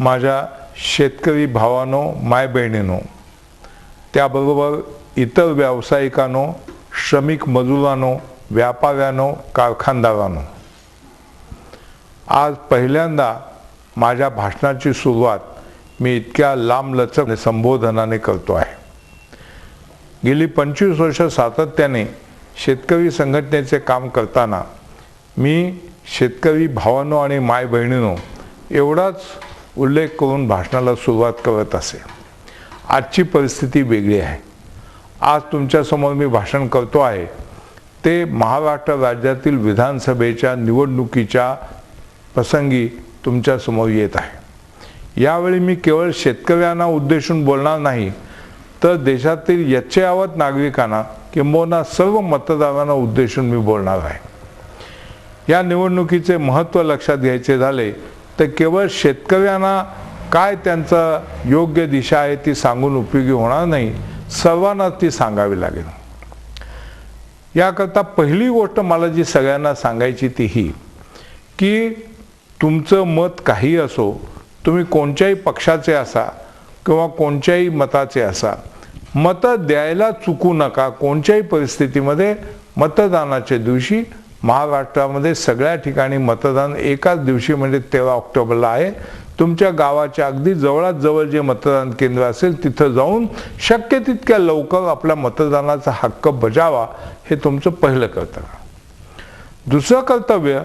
माझ्या शेतकरी भावांनो, माय बहिणींनो, त्याबरोबर इतर व्यावसायिकांनो, श्रमिक मजुरांनो, व्यापाऱ्यांनो, कारखानदारांनो, आज पहिल्यांदा माझ्या भाषणाची सुरुवात मी इतक्या लांबलचक संबोधनाने करतो आहे. गेली 25 वर्ष सातत्याने शेतकरी संघटनेचे काम करताना मी शेतकरी भावांनो आणि माय बहिणींनो एवढाच उल्लेख करून भाषणाला सुरुवात करत असे. आजची परिस्थिती वेगळी आहे. आज तुमच्यासमोर मी भाषण करतो आहे ते महाराष्ट्र राज्यातील विधानसभेच्या निवडणुकीच्या प्रसंगी तुमच्यासमोर येत आहे. यावेळी मी केवळ शेतकऱ्यांना उद्देशून बोलणार नाही, तर देशातील यच्चयावत नागरिकांना किंबहुना सर्व मतदारांना उद्देशून मी बोलणार आहे. या निवडणुकीचे महत्त्व लक्षात घ्यायचे झाले तर केवळ शेतकऱ्यांना काय त्यांचं योग्य दिशा आहे ती सांगून उपयोगी होणार नाही, सर्वांना ती सांगावी लागेल. याकरता पहिली गोष्ट मला जी सगळ्यांना सांगायची ती ही की तुमचं मत काही असो, तुम्ही कोणत्याही पक्षाचे असा किंवा कोणत्याही मताचे असा, मतं द्यायला चुकू नका. कोणत्याही परिस्थितीमध्ये मतदानाच्या दिवशी महाराष्ट्रामध्ये सगळ्या ठिकाणी मतदान एकाच दिवशी म्हणजे 13 ऑक्टोबरला आहे. तुमच्या गावाच्या अगदी जवळात जवळ जे मतदान केंद्र असेल तिथं जाऊन शक्य तितक्या लवकर आपल्या मतदानाचा हक्क बजावा, हे तुमचं पहिलं कर्तव्य. दुसरं कर्तव्य,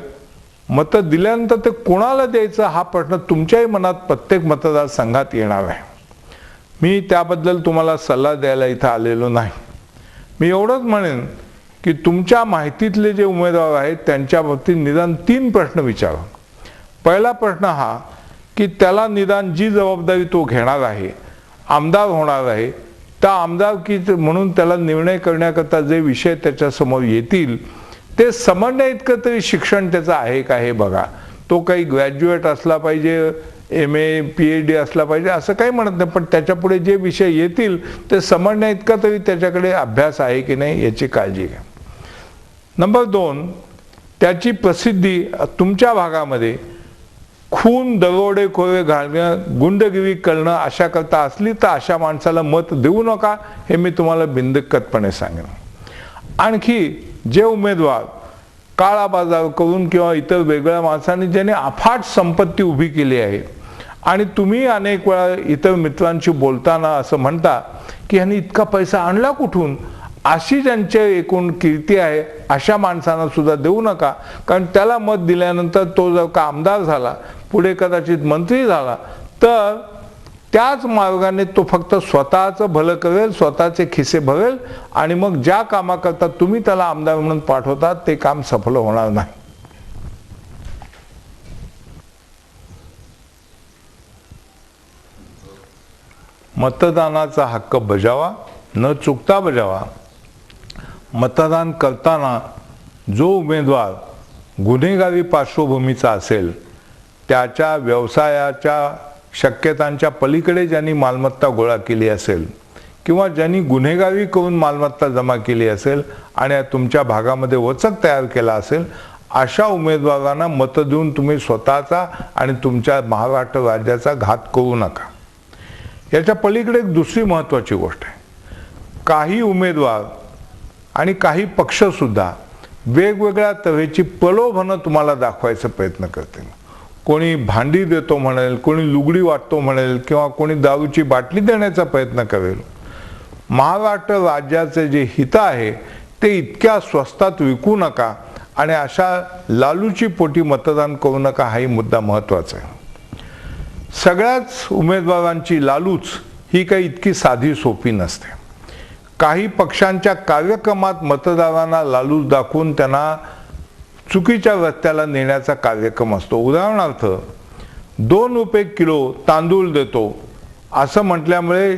मतं दिल्यानंतर ते कोणाला द्यायचं हा प्रश्न तुमच्याही मनात प्रत्येक मतदारसंघात येणार आहे. मी त्याबद्दल तुम्हाला सल्ला द्यायला इथं आलेलो नाही. मी एवढंच म्हणेन की तुमच्या माहितीतले जे उमेदवार आहेत त्यांच्या बाबतीत निदान 3 प्रश्न विचारा. पहिला प्रश्न हा की त्याला निदान जी जबाबदारी तो घेणार आहे, आमदार होणार आहे, त्या आमदारकी म्हणून त्याला निर्णय करण्याकरता जे विषय त्याच्यासमोर येतील ते समजण्या इतकं तरी शिक्षण त्याचं आहे का हे बघा. तो काही ग्रॅज्युएट असला पाहिजे, MA PhD असला पाहिजे असं काही म्हणत नाही, पण त्याच्यापुढे जे विषय येतील ते समजण्या इतका तरी त्याच्याकडे अभ्यास आहे की नाही याची काळजी घ्या. नंबर 2, त्याची प्रसिद्धी तुमच्या भागामध्ये खून, दरोडेखोर घालणं, गुंडगिरी करणं अशा करता असली तर अशा माणसाला मत देऊ नका, हे मी तुम्हाला बिनदिक्कतपणे सांगेन. आणखी जे उमेदवार काळा बाजार करून किंवा इतर वेगळ्या माणसांनी ज्याने अफाट संपत्ती उभी केली आहे आणि तुम्ही अनेक वेळा इतर मित्रांशी बोलताना असं म्हणता की ह्यांनी इतका पैसा आणला कुठून, अशी ज्यांची एकूण कीर्ती आहे अशा माणसांना सुद्धा देऊ नका. कारण त्याला मत दिल्यानंतर तो जर का आमदार झाला, पुढे कदाचित मंत्री झाला, तर त्याच मार्गाने तो फक्त स्वतःचं भलं करेल, स्वतःचे खिसे भरेल आणि मग ज्या कामाकरता तुम्ही त्याला आमदार म्हणून पाठवता ते काम सफल होणार नाही. मतदानाचा हक्क बजावा, न चुकता बजावा. मतदान करताना जो उमेदवार गुन्हेगारी पार्श्वभूमीचा असेल, त्याच्या व्यवसायाच्या शक्यतांच्या पलीकडे ज्यांनी मालमत्ता गोळा केली असेल किंवा ज्यांनी गुन्हेगारी करून मालमत्ता जमा केली असेल आणि तुमच्या भागामध्ये वचक तयार केला असेल, अशा उमेदवारांना मतं देऊन तुम्ही स्वतःचा आणि तुमच्या महाराष्ट्र राज्याचा घात करू नका. याच्या पलीकडे एक दुसरी महत्त्वाची गोष्ट आहे. काही उमेदवार आणि काही पक्षसुद्धा वेगवेगळ्या तऱ्हेची प्रलोभनं तुम्हाला दाखवायचा प्रयत्न करतील. कोणी भांडी देतो म्हणेल, कोणी लुगडी वाटतो म्हणेल किंवा कोणी दारूची बाटली देण्याचा प्रयत्न करेल. महाराष्ट्र राज्याचे जे हित आहे ते इतक्या स्वस्तात विकू नका आणि अशा लालूची पोटी मतदान करू नका, हाही मुद्दा महत्त्वाचा आहे. सगळ्याच उमेदवारांची लालूच ही काही इतकी साधी सोपी नसते. काही पक्षांच्या कार्यक्रमात मतदारांना लालूच दाखवून त्यांना चुकीच्या रस्त्याला नेण्याचा कार्यक्रम असतो. उदाहरणार्थ 2 रुपये किलो तांदूळ देतो असं म्हटल्यामुळे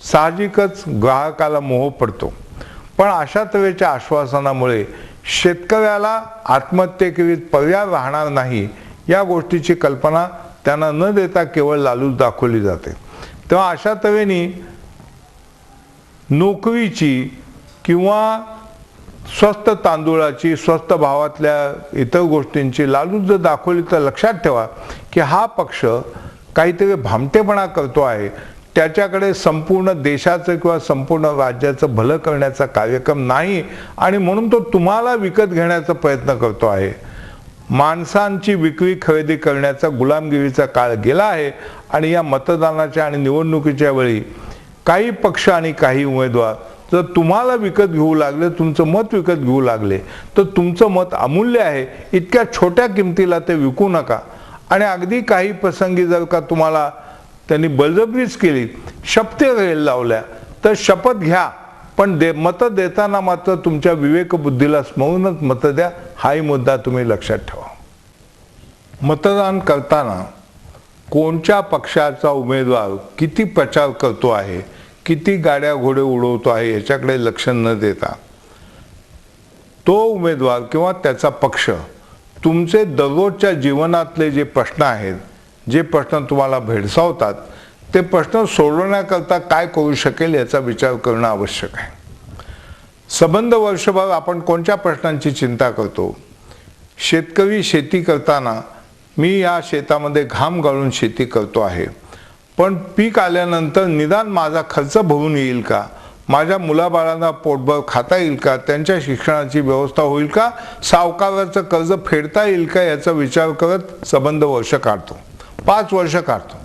साहजिकच ग्राहकाला मोह पडतो, पण अशा तऱ्हेच्या आश्वासनामुळे शेतकऱ्याला आत्महत्येकरीत पर्याय राहणार नाही या गोष्टीची कल्पना त्यांना न देता केवळ लालूच दाखवली जाते. तेव्हा अशा तऱ्हेने नोकरीची किंवा स्वस्त तांदूळाची, स्वस्त भावातल्या इतर गोष्टींची लालूच जर दाखवली तर लक्षात ठेवा की हा पक्ष काहीतरी भामटेपणा करतो आहे, त्याच्याकडे संपूर्ण देशाचं किंवा संपूर्ण राज्याचं भलं करण्याचा कार्यक्रम नाही आणि म्हणून तो तुम्हाला विकत घेण्याचा प्रयत्न करतो आहे. माणसांची विक्री खरेदी करण्याचा गुलामगिरीचा काळ गेला आहे आणि या मतदानाच्या आणि निवडणुकीच्या वेळी काही पक्ष आणि काही उमेदवार जर तुम्हाला विकत घेऊ लागले, तुमचं मत विकत घेऊ लागले, तर तुमचं मत अमूल्य आहे, इतक्या छोट्या किमतीला ते विकू नका. आणि अगदी काही प्रसंगी जर का तुम्हाला त्यांनी बळजबरीच केली, शपथी घ्यायला लावल्या, तर शपथ घ्या, पण मत देताना मात्र तुमच्या विवेकबुद्धीला स्मरूनच मत द्या. हाही मुद्दा तुम्ही लक्षात ठेवा. मतदान करताना कोणत्या पक्षाचा उमेदवार किती प्रचार करतो आहे, किती गाड्या घोडे उडवतो आहे याच्याकडे लक्ष न देता तो उमेदवार किंवा त्याचा पक्ष तुमचे दररोजच्या जीवनातले जे प्रश्न आहेत, जे प्रश्न तुम्हाला भेडसावतात, ते प्रश्न सोडवण्याकरता काय करू शकेल याचा विचार करणं आवश्यक आहे. संबंध वर्षभर आपण कोणत्या प्रश्नांची चिंता करतो? शेतकरी शेती करताना मी या शेतामध्ये घाम गाळून शेती करतो आहे, पण पीक आल्यानंतर निदान माझा खर्च भरून येईल का, माझ्या मुलाबाळांना पोटभर खाता येईल का, त्यांच्या शिक्षणाची व्यवस्था होईल का, सावकाराचं कर्ज फेडता येईल का याचा विचार करत संबंध वर्ष काढतो, 5 वर्ष काढतो.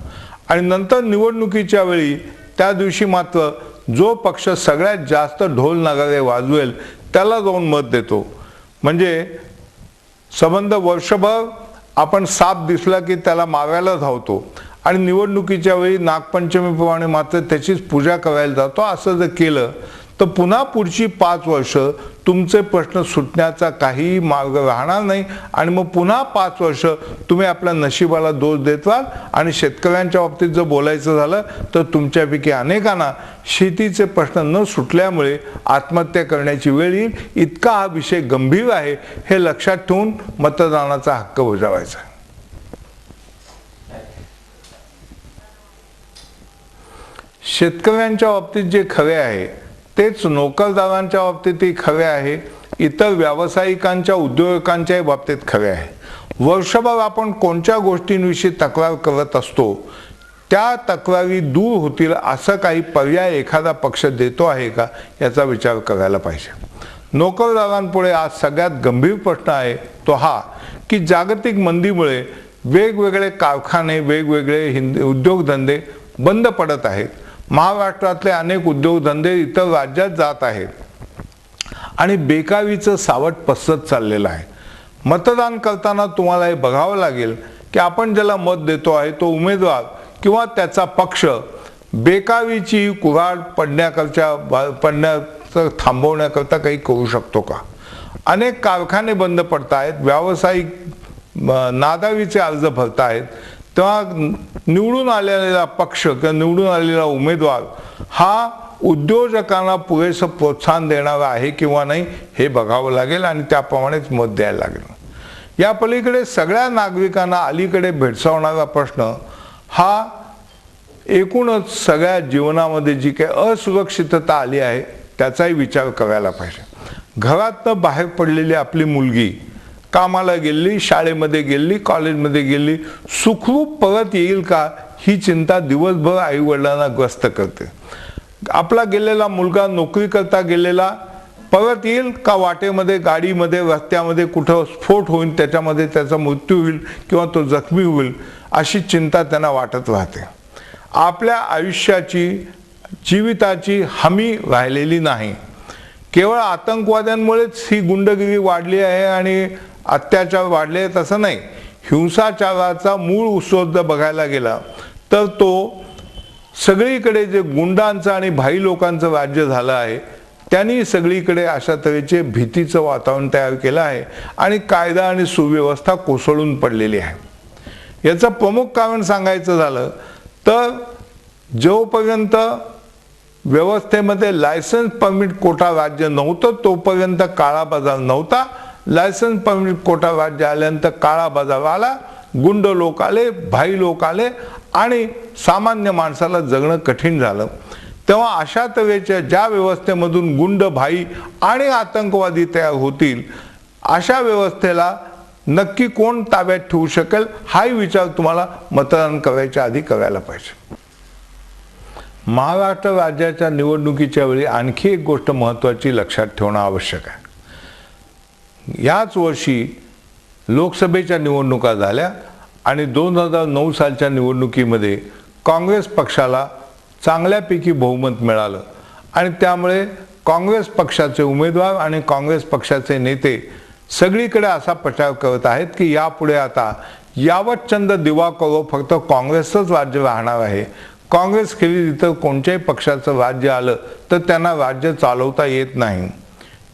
आणि नंतर निवडणुकीच्या वेळी त्या दिवशी मात्र जो पक्ष सगळ्यात जास्त ढोल नगारे वाजवेल त्याला जाऊन मत देतो. म्हणजे संबंध वर्षभर आपण साप दिसला की त्याला मारायला धावतो आणि निवडणुकीच्या वेळी नागपंचमीप्रमाणे मात्र त्याचीच पूजा करायला जातो. असं जर केलं तर पुन्हा पुढची 5 वर्ष तुमचे प्रश्न सुटण्याचा काहीही मार्ग राहणार नाही आणि मग पुन्हा 5 वर्ष तुम्ही आपल्या नशिबाला दोष देत व्हाल. आणि शेतकऱ्यांच्या बाबतीत जर बोलायचं झालं तर तुमच्यापैकी अनेकांना शेतीचे प्रश्न न सुटल्यामुळे आत्महत्या करण्याची वेळ येईल. इतका हा विषय गंभीर आहे, हे लक्षात ठेवून मतदानाचा हक्क बजावायचा. शेतकऱ्यांच्या बाबतीत जे खरे आहे तेच नोकरदारांच्या बाबतीतही खरे आहे, इतर व्यावसायिकांच्या उद्योजकांच्याही बाबतीत खरे आहे. वर्षभर आपण कोणत्या गोष्टींविषयी तक्रार करत असतो त्या तक्रारी दूर होतील असं काही पर्याय एखादा पक्ष देतो आहे का याचा विचार करायला पाहिजे. नोकरदारांपुढे आज सगळ्यात गंभीर प्रश्न आहे तो हा की जागतिक मंदीमुळे वेगवेगळे कारखाने, वेगवेगळे उद्योगधंदे बंद पडत आहेत. महाराष्ट्रातले अनेक उद्योगधंदे इतर राज्यात जात आहेत आणि बेकारीचं सावट पसरत चाललेलं आहे. मतदान करताना तुम्हाला हे बघावं लागेल की आपण ज्याला मत देतो आहे तो उमेदवार किंवा त्याचा पक्ष बेकारीची कुऱ्हाड पडण्याचं थांबवण्याकरता काही करू शकतो का? अनेक कारखाने बंद पडत आहेत, व्यावसायिक नादावीचे अर्ज भरत आहेत, तेव्हा निवडून आलेला पक्ष किंवा निवडून आलेला उमेदवार हा उद्योजकांना पुरेसं प्रोत्साहन देणारा आहे किंवा नाही हे बघावं लागेल आणि त्याप्रमाणेच मत द्यायला लागेल. या पलीकडे सगळ्या नागरिकांना अलीकडे भेडसावणारा प्रश्न हा एकूणच सगळ्या जीवनामध्ये जी काही असुरक्षितता आली आहे त्याचाही विचार करायला पाहिजे. घरातनं बाहेर पडलेली आपली मुलगी कामाला गेली, शाळेमध्ये गेली, कॉलेजमध्ये गेली, सुखरूप परत येईल का ही चिंता दिवसभर आईवडिलांना ग्रस्त करते. आपला गेलेला मुलगा नोकरी करता गेलेला परत येईल का, वाटेमध्ये गाडीमध्ये रस्त्यामध्ये कुठं स्फोट होईल, त्याच्यामध्ये त्याचा मृत्यू होईल किंवा तो जखमी होईल अशी चिंता त्यांना वाटत राहते. आपल्या आयुष्याची, जीविताची हमी राहिलेली नाही. केवळ आतंकवाद्यांमुळेच ही गुंडगिरी वाढली आहे आणि अत्याचार वाढले आहेत असं नाही. हिंसाचाराचा मूळ स्रोत जर बघायला गेला तर तो सगळीकडे जे गुंडांचं आणि भाई लोकांचं राज्य झालं आहे त्यांनी सगळीकडे अशा तऱ्हेचे भीतीचं वातावरण तयार केलं आहे आणि कायदा आणि सुव्यवस्था कोसळून पडलेली आहे. याचं प्रमुख कारण सांगायचं झालं तर जोपर्यंत व्यवस्थेमध्ये लायसन्स परमिट कोटा राज्य नव्हतं तोपर्यंत काळा बाजार नव्हता. लायसन्स परमिट कोटा राज्य आल्यानंतर काळा बाजार आला, गुंड लोक आले, भाई लोक आले आणि सामान्य माणसाला जगणं कठीण झालं. तेव्हा अशा तऱ्हेच्या ज्या व्यवस्थेमधून गुंड, भाई आणि आतंकवादी तयार होतील अशा व्यवस्थेला नक्की कोण ताब्यात ठेवू शकेल हाही विचार तुम्हाला मतदान करायच्या आधी करायला पाहिजे. महाराष्ट्र राज्याच्या निवडणुकीच्या वेळी आणखी एक गोष्ट महत्त्वाची लक्षात ठेवणं आवश्यक आहे. याच वर्षी लोकसभेच्या निवडणुका झाल्या आणि 2009 सालच्या निवडणुकीमध्ये काँग्रेस पक्षाला चांगल्यापैकी बहुमत मिळालं आणि त्यामुळे काँग्रेस पक्षाचे उमेदवार आणि काँग्रेस पक्षाचे नेते सगळीकडे असा प्रचार करत आहेत की यापुढे आता यावत चंद दिवा करो फक्त काँग्रेसचंच राज्य राहणार आहे. काँग्रेस खेरीज इतर कोणत्याही पक्षाचं राज्य आलं तर त्यांना राज्य चालवता येत नाही.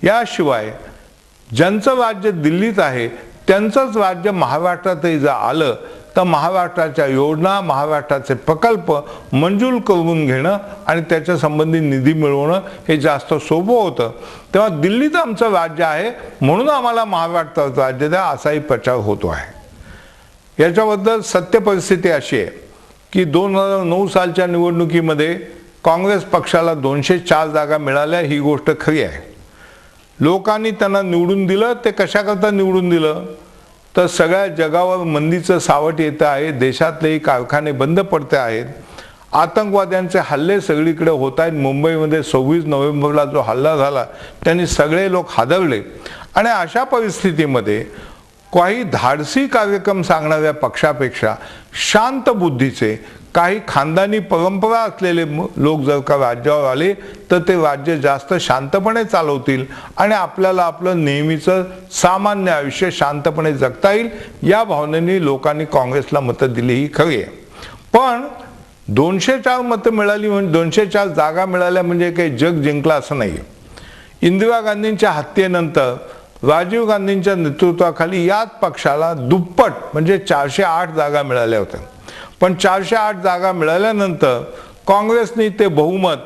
याशिवाय ज्यांचं राज्य दिल्लीत आहे त्यांचंच राज्य महाराष्ट्रातही जर आलं तर महाराष्ट्राच्या योजना महाराष्ट्राचे प्रकल्प मंजूर करून घेणं आणि त्याच्या संबंधी निधी मिळवणं हे जास्त सोपं होतं. तेव्हा दिल्लीत आमचं राज्य आहे म्हणून आम्हाला महाराष्ट्रात राज्य द्या असाही प्रचार होतो आहे. याच्याबद्दल सत्य परिस्थिती अशी आहे की 2009 सालच्या निवडणुकीमध्ये काँग्रेस पक्षाला 204 जागा मिळाल्या ही गोष्ट खरी आहे. लोकांनी त्यांना निवडून दिलं. ते कशाकरता निवडून दिलं तर सगळ्या जगावर मंदीचं सावट येतं आहे. देशातलेही कारखाने बंद पडते आहेत. आतंकवाद्यांचे हल्ले सगळीकडे होत आहेत. मुंबईमध्ये 26 नोव्हेंबरला जो हल्ला झाला त्यांनी सगळे लोक हादरले आणि अशा परिस्थितीमध्ये काही धाडसी कार्यक्रम सांगणाऱ्या पक्षापेक्षा शांत बुद्धीचे काही खानदानी परंपरा असलेले लोक जर का राज्यावर आले तर ते राज्य जास्त शांतपणे चालवतील आणि आपल्याला आपलं नेहमीचं सामान्य आयुष्य शांतपणे जगता येईल. या भावनेने लोकांनी काँग्रेसला मतं दिली ही खरी आहे. पण 204 मतं मिळाली म्हणजे 204 जागा मिळाल्या म्हणजे काही जग जिंकलं असं नाही. इंदिरा गांधींच्या हत्येनंतर राजीव गांधींच्या नेतृत्वाखाली याच पक्षाला दुप्पट म्हणजे 408 जागा मिळाल्या होत्या. पण 408 जागा मिळाल्यानंतर काँग्रेसने ते बहुमत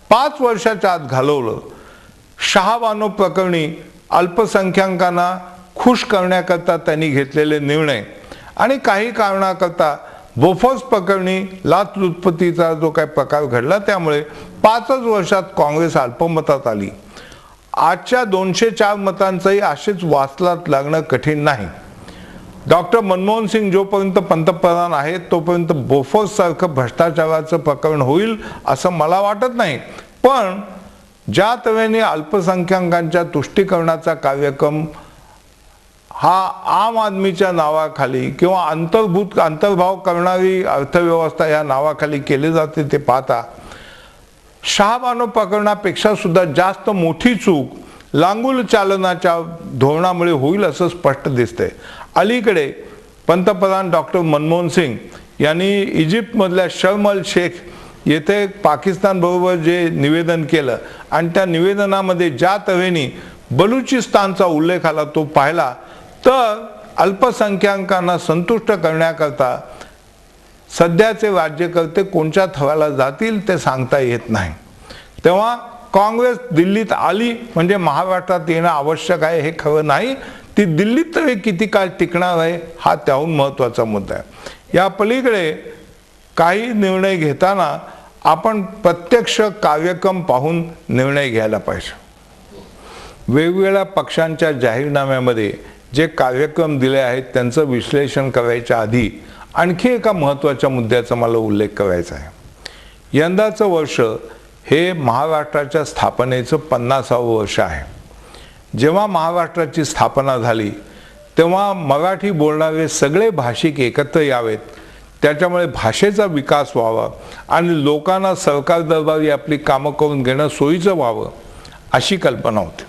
5 वर्षाच्या आत घालवलं. शहाबानो प्रकरणी अल्पसंख्याकांना खुश करण्याकरता त्यांनी घेतलेले निर्णय आणि काही कारणाकरता बोफोर्स प्रकरणी लाचलुचपतीचा जो काही प्रकार घडला त्यामुळे 5च वर्षात काँग्रेस अल्पमतात आली. आजच्या 204 मतांचंही असेच वाचलात लागणं कठीण नाही. डॉक्टर मनमोहन सिंग जोपर्यंत पंतप्रधान आहेत तोपर्यंत बोफोर्स सारखं भ्रष्टाचाराचं प्रकरण होईल असं मला वाटत नाही. पण ज्या तऱ्हेने अल्पसंख्याकांच्या तुष्टीकरणाचा कार्यक्रम हा आम आदमीच्या नावाखाली किंवा अंतर्भाव करणारी अर्थव्यवस्था या नावाखाली केले जाते ते पाहता शहाबानो प्रकरणापेक्षा सुद्धा जास्त मोठी चूक लांगुल चालनाच्या धोरणामुळे होईल असं स्पष्ट दिसतंय. अलीकडे पंतप्रधान डॉक्टर मनमोहन सिंग यांनी इजिप्तमधल्या शर्म अल शेख येथे पाकिस्तान बरोबर जे निवेदन केलं आणि त्या निवेदनामध्ये ज्या तऱ्हेने बलुचिस्तानचा उल्लेख आला तो पाहिला तर अल्पसंख्याकांना संतुष्ट करण्याकरता सध्याचे राज्यकर्ते कोणत्या थव्याला जातील ते सांगता येत नाही. तेव्हा काँग्रेस दिल्लीत आली म्हणजे महाराष्ट्रात येणं आवश्यक आहे हे खरं नाही. ती दिल्लीत तरी किती काळ टिकणार आहे हा त्याहून महत्त्वाचा मुद्दा आहे. या पलीकडे काही निर्णय घेताना आपण प्रत्यक्ष कार्यक्रम पाहून निर्णय घ्यायला पाहिजे. वेगवेगळ्या पक्षांच्या जाहीरनाम्यामध्ये जे कार्यक्रम दिले आहेत त्यांचं विश्लेषण करायच्या आधी आणखी एका महत्त्वाच्या मुद्द्याचा मला उल्लेख करायचा आहे. यंदाचं वर्ष हे महाराष्ट्राच्या स्थापनेचं 50वे वर्ष आहे. जेव्हा महाराष्ट्राची स्थापना झाली तेव्हा मराठी बोलणारे सगळे भाषिक एकत्र यावेत, त्याच्यामुळे भाषेचा विकास व्हावा आणि लोकांना सरकार दरबारी आपली कामं करून घेणं सोयीचं व्हावं अशी कल्पना होती.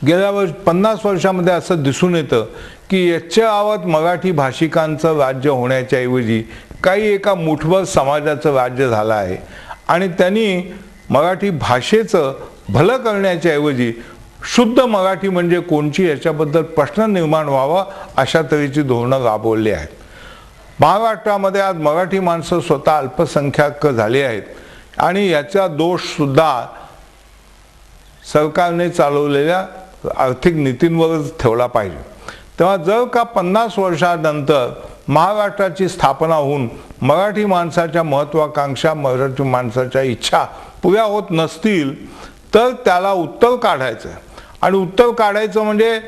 गेल्या 50 वर्षामध्ये असं दिसून येतं की याच्या आवत मराठी भाषिकांचं राज्य होण्याच्या ऐवजी काही एका मुठभर समाजाचं राज्य झालं आहे आणि त्यांनी मराठी भाषेचं भलं करण्याच्या ऐवजी शुद्ध मराठी म्हणजे कोणची याच्याबद्दल प्रश्न निर्माण व्हावा अशा तऱ्हेची धोरणं राबवली आहेत. महाराष्ट्रामध्ये आज मराठी माणसं स्वतः अल्पसंख्याक झाली आहेत आणि याचा दोष सुद्धा सरकारने चालवलेल्या आर्थिक नीतींवरच ठेवला पाहिजे. तेव्हा जर का 50 वर्षानंतर महाराष्ट्राची स्थापना होऊन मराठी माणसाच्या महत्त्वाकांक्षा मराठी माणसाच्या इच्छा पुऱ्या होत नसतील तर त्याला उत्तर काढायचं आणि उत्तर काढायचं म्हणजे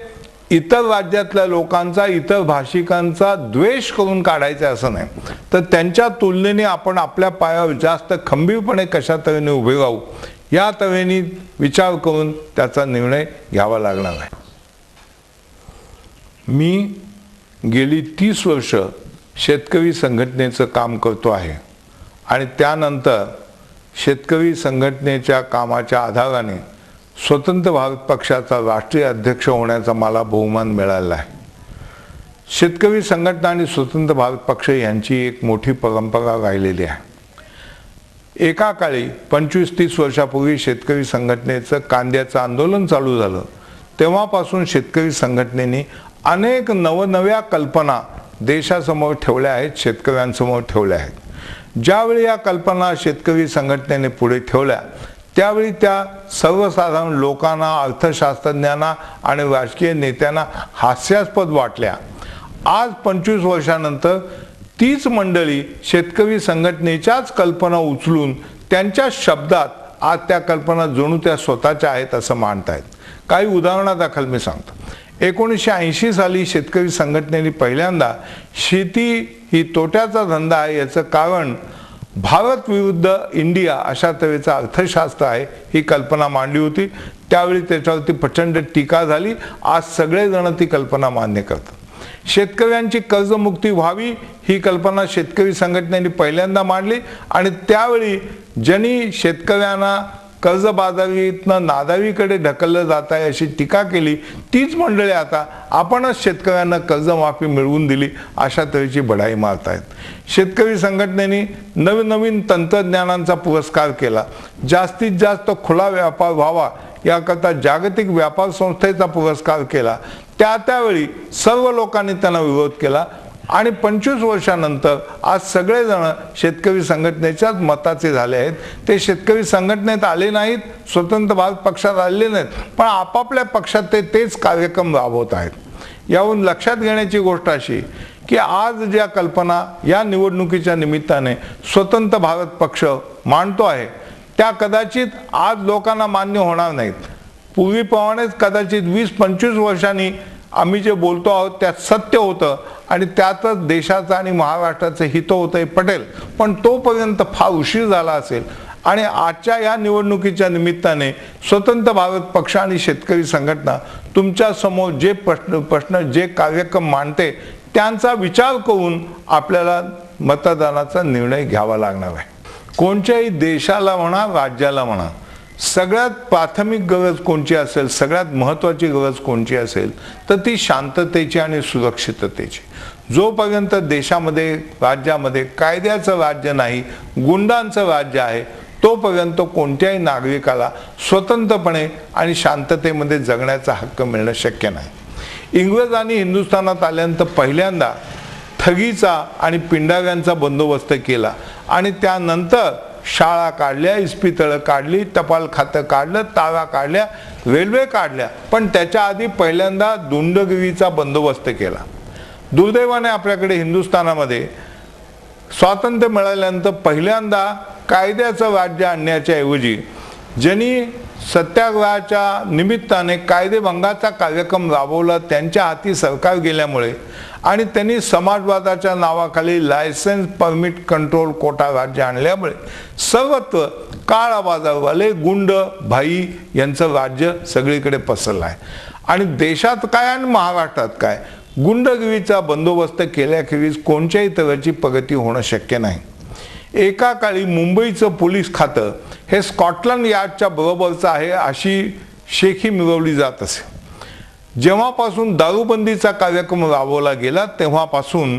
इतर राज्यातल्या लोकांचा, इतर भाषिकांचा द्वेष करून काढायचा असं नाही, तर त्यांच्या तुलनेने आपण आपल्या पायावर जास्त खंबीरपणे कशा तऱ्हेने उभे राहू या तऱ्हेने विचार करून त्याचा निर्णय घ्यावा लागणार आहे. मी गेली 30 वर्ष शेतकरी संघटनेचं काम करतो आहे आणि त्यानंतर शेतकरी संघटनेच्या कामाच्या आधाराने स्वतंत्र भारत पक्षाचा राष्ट्रीय अध्यक्ष होण्याचा मला बहुमान मिळाला आहे. शेतकरी संघटना आणि स्वतंत्र भारत पक्ष यांची एक मोठी परंपरा राहिलेली आहे. एका काळी 25-30 वर्षापूर्वी शेतकरी संघटनेचं कांद्याचं आंदोलन चालू झालं, तेव्हापासून शेतकरी संघटनेने अनेक नवनव्या कल्पना देशासमोर ठेवल्या आहेत, शेतकऱ्यांसमोर ठेवल्या आहेत. ज्यावेळी या कल्पना शेतकरी संघटनेने पुढे ठेवल्या त्यावेळी त्या सर्वसाधारण लोकांना, अर्थशास्त्रज्ञांना आणि राजकीय नेत्यांना हास्यास्पद वाटल्या. आज 25 वर्षानंतर तीच मंडळी शेतकरी संघटनेच्याच कल्पना उचलून त्यांच्या शब्दात आज त्या कल्पना जणू त्या स्वतःच्या आहेत असं मानतायत. काही उदाहरणादाखल मी सांगतो. 1980 साली शेतकरी संघटनेने पहिल्यांदा शेती ही तोट्याचा धंदा आहे याचं कारण भारत विरुद्ध इंडिया अशा तऱ्हेचं अर्थशास्त्र आहे ही कल्पना मांडली होती. त्यावेळी त्याच्यावरती प्रचंड टीका झाली. आज सगळेजण ती कल्पना मान्य करतात. शेतकऱ्यांची कर्जमुक्ती व्हावी ही कल्पना शेतकरी संघटनेने पहिल्यांदा मांडली आणि त्यावेळी ज्यांनी शेतकऱ्यांना कर्जबाजारीतनं नादावीकडे ढकललं जात आहे अशी टीका केली तीच मंडळी आता आपणच शेतकऱ्यांना कर्जमाफी मिळवून दिली अशा तऱ्हेची बढाई मारत आहेत. शेतकरी संघटनेने नवनवीन तंत्रज्ञानांचा पुरस्कार केला. जास्तीत जास्त खुला व्यापार व्हावा याकरता जागतिक व्यापार संस्थेचा पुरस्कार केला. त्यावेळी सर्व लोकांनी त्यांना विरोध केला आणि 25 वर्षानंतर आज सगळेजण शेतकरी संघटनेच्याच मताचे झाले आहेत. ते शेतकरी संघटनेत आले नाहीत, स्वतंत्र भारत पक्षात आलेले नाहीत, पण आपापल्या पक्षात तेच कार्यक्रम राबवत आहेत. यावरून लक्षात घेण्याची गोष्ट अशी की आज ज्या कल्पना या निवडणुकीच्या निमित्ताने स्वतंत्र भारत पक्ष मांडतो आहे त्या कदाचित आज लोकांना मान्य होणार नाहीत. पूर्वीप्रमाणेच कदाचित 20-25 वर्षांनी आम्ही जे बोलतो आहोत त्यात सत्य होतं आणि त्यातच देशाचं आणि महाराष्ट्राचं हित होतं हे पटेल, पण तोपर्यंत फार उशीर झाला असेल. आणि आजच्या या निवडणुकीच्या निमित्ताने स्वतंत्र भारत पक्ष आणि शेतकरी संघटना तुमच्या समोर जे प्रश्न जे कार्यक्रम मांडते त्यांचा विचार करून आपल्याला मतदानाचा निर्णय घ्यावा लागणार आहे. कोणत्याही देशाला म्हणा, राज्याला म्हणा, सगळ्यात प्राथमिक गरज कोणची असेल, सगळ्यात महत्त्वाची गरज कोणची असेल तर ती शांततेची आणि सुरक्षिततेची. जोपर्यंत देशामध्ये, राज्यामध्ये कायद्याचं राज्य नाही, गुंडांचं राज्य आहे, तोपर्यंत कोणत्याही नागरिकाला स्वतंत्रपणे आणि शांततेमध्ये जगण्याचा हक्क मिळणं शक्य नाही. इंग्रजांनी हिंदुस्थानात आल्यानंतर पहिल्यांदा ठगीचा आणि पिंडाऱ्यांचा बंदोबस्त केला आणि त्यानंतर शाळा काढल्या, इस्पितळं काढली, टपाल खातं काढलं, तारा काढल्या, रेल्वे काढल्या, पण त्याच्या आधी पहिल्यांदा दुंडगिरीचा बंदोबस्त केला. दुर्दैवाने आपल्याकडे हिंदुस्थानामध्ये स्वातंत्र्य मिळाल्यानंतर पहिल्यांदा कायद्याचं राज्य आणण्याच्या ऐवजी ज्यांनी सत्याग्रहाच्या निमित्ताने कायदेभंगाचा कार्यक्रम राबवला त्यांच्या हाती सरकार गेल्यामुळे आणि त्यांनी समाजवादाच्या नावाखाली लायसन्स परमिट कंट्रोल कोटा राज्य आणल्यामुळे सर्वत्र काळा बाजारवाले, गुंड, भाई यांचं राज्य सगळीकडे पसरलं आहे. आणि देशात काय आणि महाराष्ट्रात काय गुंडगिरीचा बंदोबस्त केल्याखेरीज कोणत्याही तऱ्हेची प्रगती होणं शक्य नाही. एका काळी मुंबईचं पोलीस खातं हे स्कॉटलंड यार्डच्या बरोबरचं आहे अशी शेखी मिळवली जात असे. जेव्हापासून दारूबंदीचा कार्यक्रम राबवला गेला तेव्हापासून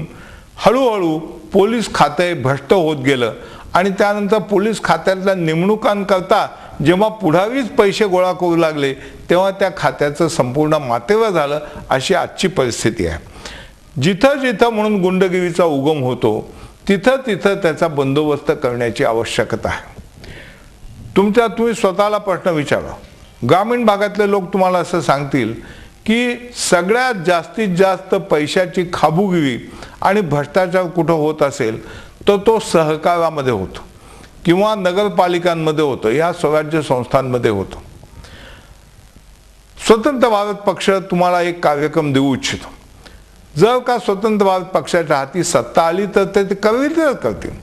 हळूहळू पोलीस खाते भ्रष्ट होत गेलं आणि त्यानंतर पोलीस खात्यातल्या नेमणुकांकरता जेव्हा पुढारीच पैसे गोळा करू लागले तेव्हा त्या खात्याचं संपूर्ण मातेवर झालं अशी आजची परिस्थिती आहे. जिथं जिथं म्हणून गुंडगिरीचा उगम होतो तिथं तिथं त्याचा बंदोबस्त करण्याची आवश्यकता आहे. तुम्ही स्वतःला प्रश्न विचारा. ग्रामीण भागातले लोक तुम्हाला असं सांगतील की सगळ्यात जास्तीत जास्त पैशाची खाबुगिरी आणि भ्रष्टाचार कुठं होत असेल तर तो सहकारामध्ये होतो किंवा नगरपालिकांमध्ये होतो, या स्वराज्य संस्थांमध्ये होतो. स्वतंत्र भारत पक्ष तुम्हाला एक कार्यक्रम देऊ इच्छितो. जर का स्वतंत्र भारत पक्षाच्या हाती सत्ता आली तर ते करतील,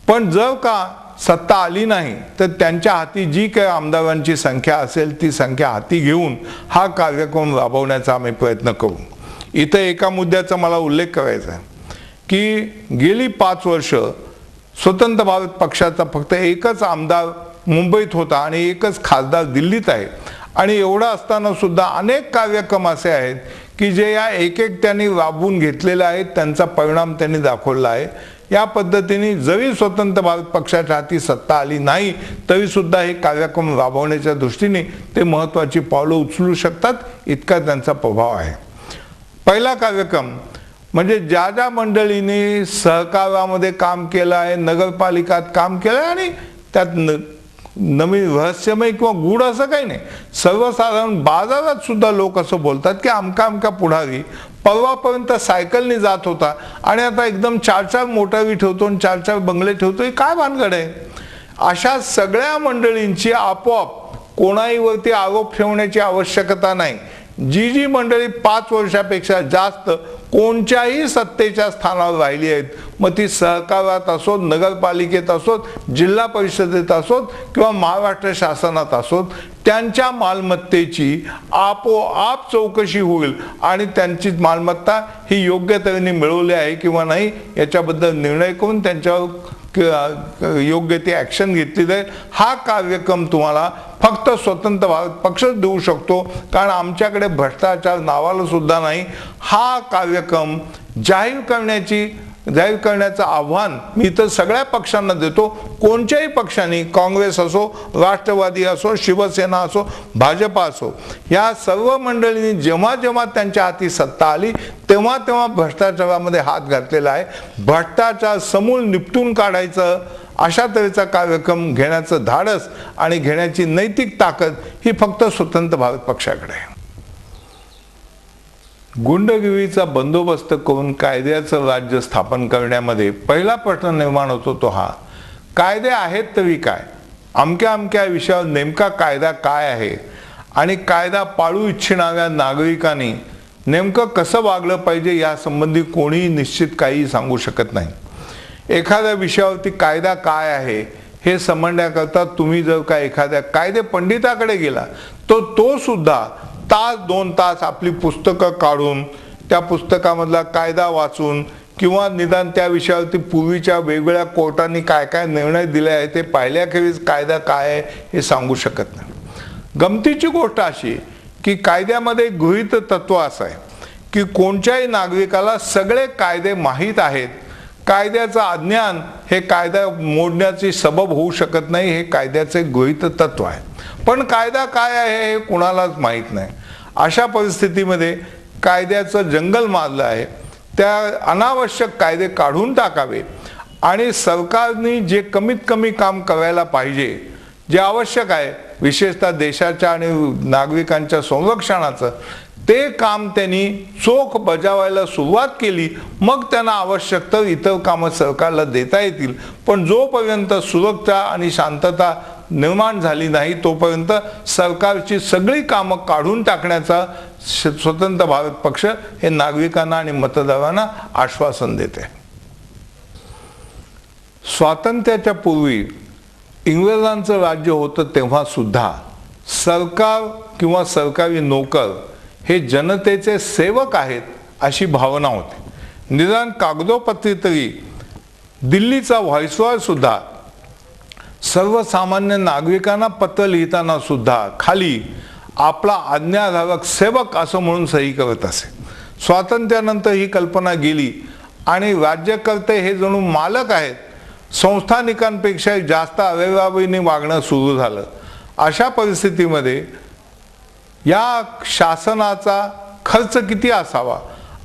पण जर का सत्ता आली नाही तर त्यांच्या हाती जी काही आमदारांची संख्या असेल ती संख्या हाती घेऊन हा कार्यक्रम राबवण्याचा आम्ही प्रयत्न करू. इथं एका मुद्द्याचा मला उल्लेख करायचा आहे की गेली 5 वर्ष स्वतंत्र भारत पक्षाचा फक्त एकच आमदार मुंबईत होता आणि एकच खासदार दिल्लीत आहे. आणि एवढं असताना सुद्धा अनेक कार्यक्रम असे आहेत की जे या एकट्याने राबवून घेतलेले आहेत, त्यांचा परिणाम त्यांनी दाखवला आहे. या पद्धतीने जरी स्वतंत्र भारत पक्षाच्या हाती सत्ता आली नाही तरी सुद्धा हे कार्यक्रम राबवण्याच्या दृष्टीने ते महत्त्वाची पावलं उचलू शकतात, इतका त्यांचा प्रभाव आहे. पहिला कार्यक्रम म्हणजे ज्या ज्या मंडळींनी सहकारामध्ये काम केलं आहे, नगरपालिकात काम केलं आहे आणि त्यात नवीन रहस्यमय किंवा गूढ असं काही नाही, सर्वसाधारण बाजारात सुद्धा लोक असं बोलतात की अमका पुढारी परवापर्यंत सायकलने जात होता आणि आता एकदम 4-4 मोटारी ठेवतो आणि 4-4 बंगले ठेवतो, हे काय भानगड आहे. अशा सगळ्या मंडळींची आपोआप कोणाहीवरती आरोप ठेवण्याची आवश्यकता नाही. जी मंडळी 5 वर्षापेक्षा जास्त कोणत्याही सत्तेच्या स्थानावर राहिली आहेत, मग ती सहकारात असोत, नगरपालिकेत असोत, जिल्हा परिषदेत असोत किंवा महाराष्ट्र शासनात असोत, त्यांच्या मालमत्तेची आपोआप चौकशी होईल आणि त्यांची मालमत्ता ही योग्य तऱ्हेने मिळवली आहे किंवा नाही याच्याबद्दल निर्णय करून त्यांच्यावर योग्य ती ॲक्शन घेतली जाईल. हा कार्यक्रम तुम्हाला फक्त स्वतंत्र भारत पक्षच देऊ शकतो, कारण आमच्याकडे भ्रष्टाचार नावाला सुद्धा नाही. हा कार्यक्रम जाहीर करण्याचं आव्हान मी तर सगळ्या पक्षांना देतो. कोणत्याही पक्षाने, काँग्रेस असो, राष्ट्रवादी असो, शिवसेना असो, भाजपा असो, या सर्व मंडळींनी जेव्हा त्यांच्या हाती सत्ता आली तेव्हा भ्रष्टाचारामध्ये हात घातलेला आहे. भ्रष्टाचार समूळ निपटून काढायचं अशा तऱ्हेचा कार्यक्रम घेण्याचं धाडस आणि घेण्याची नैतिक ताकद ही फक्त स्वतंत्र भारत पक्षाकडे आहे. गुंडगिरीचा बंदोबस्त करून कायद्याचं राज्य स्थापन करण्यामध्ये पहिला प्रश्न निर्माण होतो तो हा, कायदे आहेत तरी काय, अमक्या विषयावर नेमका कायदा काय आहे आणि कायदा पाळू इच्छिणाऱ्या नागरिकांनी नेमकं कसं वागलं पाहिजे यासंबंधी कोणीही निश्चित काही सांगू शकत नाही. एखाद्या विषयावरती कायदा काय आहे हे समजण्याकरता तुम्ही जर का एखाद्या कायदे पंडिताकडे गेला तर तो सुद्धा 1-2 तास आपली पुस्तकं काढून त्या पुस्तकामधला कायदा वाचून किंवा निदान त्या विषयावरती पूर्वीच्या वेगवेगळ्या कोर्टांनी काय निर्णय दिले आहे ते पाहिल्याखेरीज कायदा काय आहे हे सांगू शकत नाही. गमतीची गोष्ट अशी की कायद्यामध्ये गृहीत तत्व असं आहे की कोणत्याही नागरिकाला सगळे कायदे माहीत आहेत. कायद्याचं अज्ञान हे कायदा मोडण्याची सबब होऊ शकत नाही, हे कायद्याचे गृहीत तत्व आहे. पण कायदा काय आहे हे कुणालाच माहीत नाही. अशा परिस्थितीमध्ये कायद्याचं जंगल माजलं आहे. त्या अनावश्यक कायदे काढून टाकावे आणि सरकारने जे कमीत कमी काम करायला पाहिजे, जे आवश्यक आहे, विशेषतः देशाच्या आणि नागरिकांच्या संरक्षणाचं, ते काम त्यांनी चोख बजावायला सुरुवात केली, मग त्यांना आवश्यक तर इतर कामं सरकारला देता येतील. पण जोपर्यंत सुरक्षा आणि शांतता निर्माण झाली नाही तोपर्यंत सरकारची सगळी कामं काढून टाकण्याचा स्वतंत्र भारत पक्ष हे नागरिकांना आणि मतदारांना आश्वासन देते. स्वातंत्र्याच्या पूर्वी इंग्रजांचं राज्य होतं तेव्हा सुद्धा सरकार किंवा सरकारी नोकर हे जनतेचे सेवक आहेत अशी भावना होती. निदान कागदोपत्री तरी दिल्लीचा व्हाईसरॉय सुद्धा सर्वसामान्य नागरिकांना पत्र लिहिताना सुद्धा खाली आपला आज्ञाधारक सेवक असं म्हणून सही करत असे. स्वातंत्र्यानंतर ही कल्पना गेली आणि राज्यकर्ते हे जणू मालक आहेत, संस्थानिकांपेक्षा जास्त अवयवाने वागणं सुरू झालं. अशा परिस्थितीमध्ये या शासनाचा खर्च किती असावा,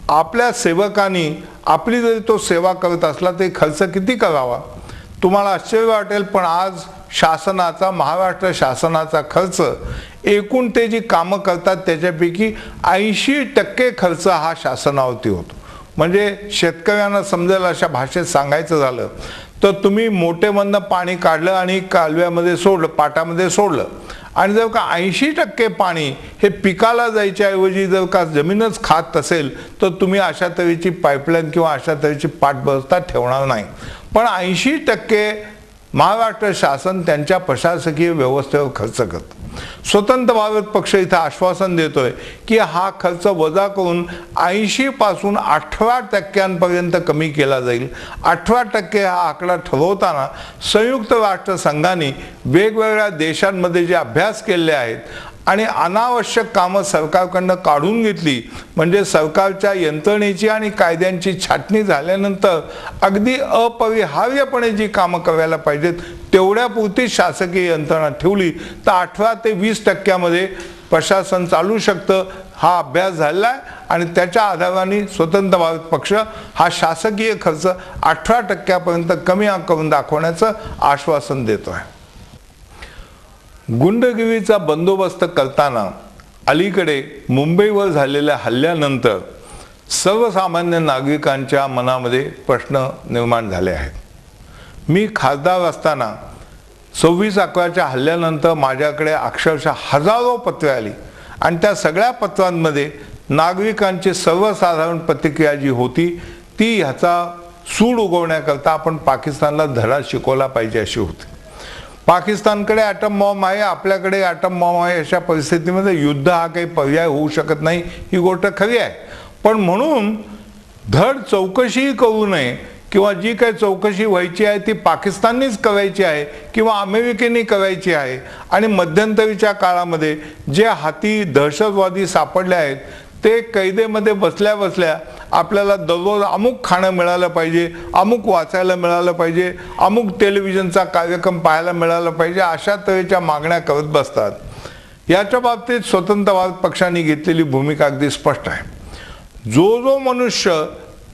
आपल्या सेवकांनी आपली जरी तो सेवा करत असला तरी खर्च किती करावा. तुम्हाला आश्चर्य वाटेल पण आज शासनाचा, महाराष्ट्र शासनाचा खर्च एकूण ते जी कामं करतात त्याच्यापैकी 80% खर्च हा शासनावरती होतो. म्हणजे शेतकऱ्यांना समजेल अशा भाषेत सांगायचं झालं तर तुम्ही मोठेमधनं पाणी काढलं आणि कालव्यामध्ये सोडलं, पाटामध्ये सोडलं, आणि जर का 80% पाणी हे पिकाला जायच्या ऐवजी जर का जमीनच खात असेल तर तुम्ही अशा तऱ्हेची पाईपलाईन किंवा अशा तऱ्हेची पाटबंधारे ठेवणार नाही. पण 80% महाराष्ट्र शासन त्यांच्या प्रशासकीय व्यवस्थेवर खर्च करतं. स्वतंत्र भारत पक्ष इथं आश्वासन देतोय की हा खर्च वजा करून 80 पासून 18% कमी केला जाईल. 18% हा आकडा ठरवताना संयुक्त राष्ट्र संघाने वेगवेगळ्या देशांमध्ये जे अभ्यास केले आहेत आणि अनावश्यक कामं सरकारकडनं काढून घेतली, म्हणजे सरकारच्या यंत्रणेची आणि कायद्यांची छाटणी झाल्यानंतर अगदी अपरिहार्यपणे जी कामं करायला पाहिजेत तेवढ्यापुरती शासकीय यंत्रणा ठेवली तर 18 ते 20% प्रशासन चालू शकतं. हा अभ्यास झालेला आहे आणि त्याच्या आधाराने स्वतंत्र भारत पक्ष हा शासकीय खर्च 18% कमी करून दाखवण्याचं आश्वासन देतो आहे. गुंडगिरीचा बंदोबस्त करताना अलीकडे मुंबईवर झालेल्या हल्ल्यानंतर सर्वसामान्य नागरिकांच्या मनामध्ये प्रश्न निर्माण झाले आहेत. मी खासदार असताना 26/11च्या हल्ल्यानंतर माझ्याकडे अक्षरशः हजारो पत्रे आली आणि त्या सगळ्या पत्रांमध्ये नागरिकांची सर्वसाधारण प्रतिक्रिया जी होती ती ह्याचा सूड उगवण्याकरता आपण पाकिस्तानला धडा शिकवला पाहिजे अशी होती. पाकिस्तानकडे ॲटम बॉम्ब आहे, आपल्याकडे ॲटम बॉम्ब आहे, अशा परिस्थितीमध्ये युद्ध हा काही पर्याय होऊ शकत नाही, ही गोष्ट खरी आहे. पण म्हणून धड चौकशी करू नये किंवा जी काही चौकशी व्हायची आहे ती पाकिस्ताननीच करायची आहे किंवा अमेरिकेने करायची आहे. आणि मध्यंतरीच्या काळामध्ये जे हाती दहशतवादी सापडले आहेत ते कैदेमध्ये बसल्या बसल्या आपल्याला दररोज अमुक खाणं मिळालं पाहिजे, अमुक वाचायला मिळालं पाहिजे, अमुक टेलिव्हिजनचा कार्यक्रम पाहायला मिळाला पाहिजे, अशा तऱ्हेच्या मागण्या करत बसतात. याच्या बाबतीत स्वतंत्र भारत पक्षाने घेतलेली भूमिका अगदी स्पष्ट आहे. जो मनुष्य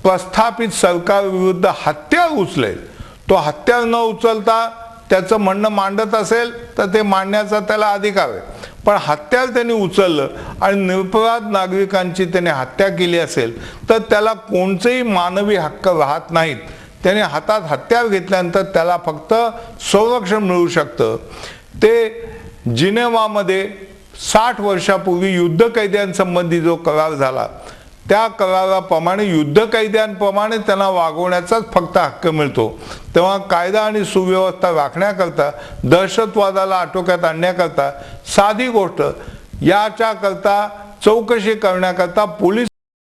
प्रस्थापित सरकारविरुद्ध हत्यार उचलेल तो हत्यार न उचलता त्याचं म्हणणं मांडत असेल तर ते मांडण्याचा त्याला अधिकार आहे. पण हत्यार त्यांनी उचललं आणि निरपराध नागरिकांची त्याने हत्या केली असेल तर त्याला कोणतेही मानवी हक्क राहत नाहीत. त्याने हातात हत्यार घेतल्यानंतर त्याला फक्त संरक्षण मिळू शकतं. ते जिनेवामध्ये 60 वर्षापूर्वी युद्ध कैद्यांसंबंधी जो करार झाला त्या कराराप्रमाणे युद्ध कैद्यांप्रमाणे त्यांना वागवण्याचाच फक्त हक्क मिळतो. तेव्हा कायदा आणि सुव्यवस्था राखण्याकरता, दहशतवादाला आटोक्यात आणण्याकरता साधी गोष्ट याच्याकरता चौकशी करण्याकरता पोलीस